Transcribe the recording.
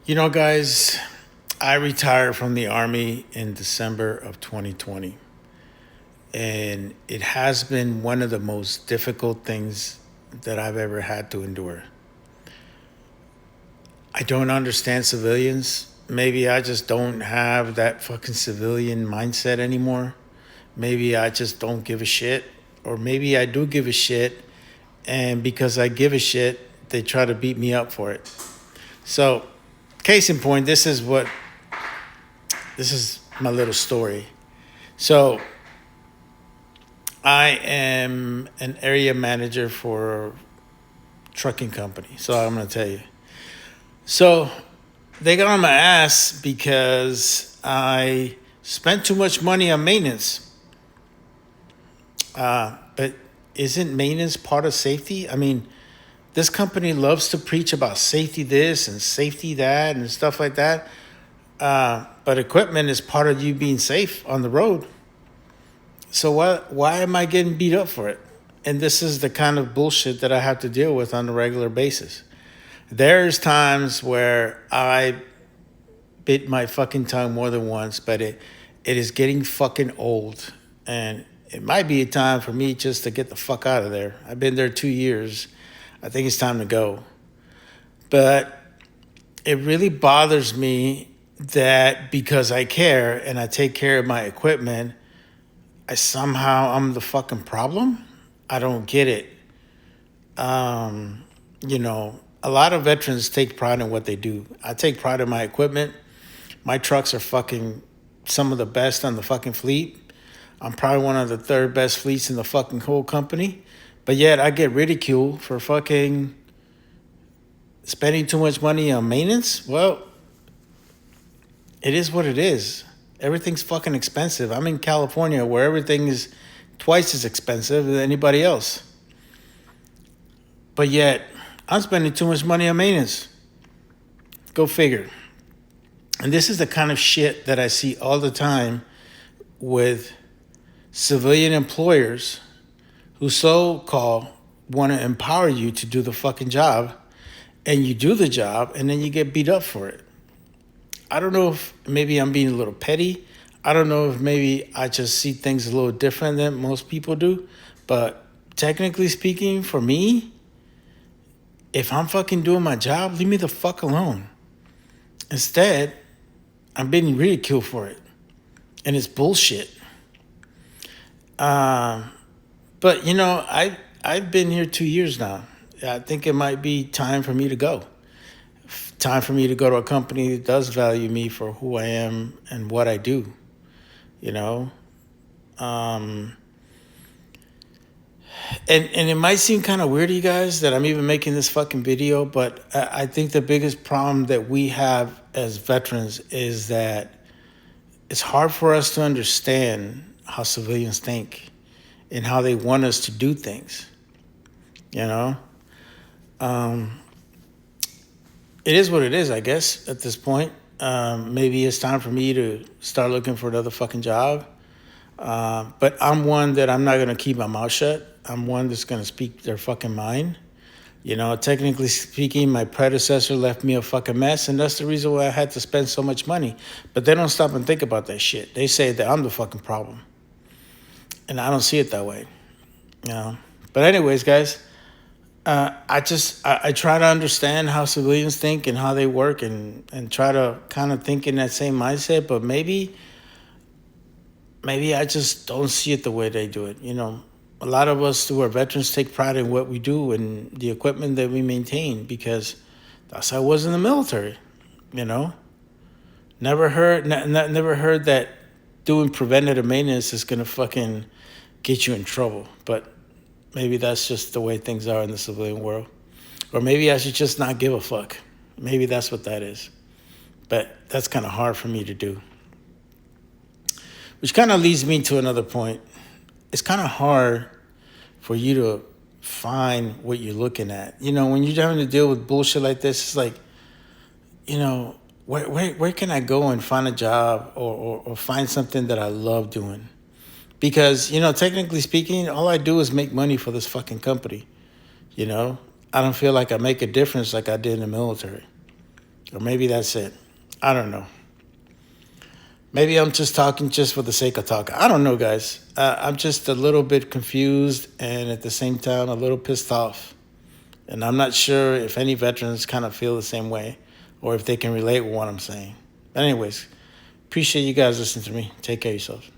Guys, I retired from the Army in December of 2020, and it has been one of the most difficult things that I've ever had to endure. I don't understand civilians. Maybe I just don't have that fucking civilian mindset anymore. Maybe I just don't give a shit. Or maybe I do give a shit, and because I give a shit, they try to beat me up for it. So, case in point, this is my little story. So I am an area manager for a trucking company. So I'm gonna tell you. So they got on my ass because I spent too much money on maintenance. But isn't maintenance part of safety? I mean, this company loves to preach about safety this and safety that and stuff like that. But equipment is part of you being safe on the road. So why am I getting beat up for it? And this is the kind of bullshit that I have to deal with on a regular basis. There's times where I bit my fucking tongue more than once, but it is getting fucking old. And it might be a time for me just to get the fuck out of there. I've been there 2 years. I think it's time to go. But it really bothers me that because I care and I take care of my equipment, I'm the fucking problem. I don't get it. Um, a lot of veterans take pride in what they do. I take pride in my equipment. My trucks are fucking some of the best on the fucking fleet. I'm probably one of the third best fleets in the fucking whole company. But yet I get ridiculed for fucking spending too much money on maintenance. Well, it is what it is. Everything's fucking expensive. I'm in California where everything is twice as expensive as anybody else. But yet, I'm spending too much money on maintenance. Go figure. And this is the kind of shit that I see all the time with civilian employers who so-called want to empower you to do the fucking job, and you do the job, and then you get beat up for it. I don't know if maybe I'm being a little petty. I don't know if maybe I just see things a little different than most people do. But technically speaking, for me, if I'm fucking doing my job, leave me the fuck alone. Instead, I'm being ridiculed for it. And it's bullshit. But I've been here 2 years now. I think it might be time for me to go. Time for me to go to a company that does value me for who I am and what I do. You know, um, and it might seem kind of weird to you guys that I'm even making this fucking video, but I think the biggest problem that we have as veterans is that it's hard for us to understand how civilians think and how they want us to do things. You know, um, it is what it is, I guess, at this point. Maybe it's time for me to start looking for another fucking job. But I'm not going to keep my mouth shut. I'm one that's going to speak their fucking mind. Technically speaking, my predecessor left me a fucking mess, and that's the reason why I had to spend so much money. But they don't stop and think about that shit. They say that I'm the fucking problem. And I don't see it that way. You know. But anyways, guys, I try to understand how civilians think and how they work and try to kind of think in that same mindset, but maybe I just don't see it the way they do it. A lot of us who are veterans take pride in what we do and the equipment that we maintain because that's how I was in the military. You know, never heard that doing preventative maintenance is gonna fucking get you in trouble. But maybe that's just the way things are in the civilian world, or maybe I should just not give a fuck. Maybe that's what that is. But that's kind of hard for me to do. Which kind of leads me to another point. It's kind of hard for you to find what you're looking at. When you're having to deal with bullshit like this, it's like, where can I go and find a job or find something that I love doing? Because, technically speaking, all I do is make money for this fucking company. I don't feel like I make a difference like I did in the military. Or maybe that's it. I don't know. Maybe I'm just talking just for the sake of talking. I don't know, guys. I'm just a little bit confused and at the same time a little pissed off. And I'm not sure if any veterans kind of feel the same way or if they can relate with what I'm saying. But anyways, appreciate you guys listening to me. Take care of yourselves.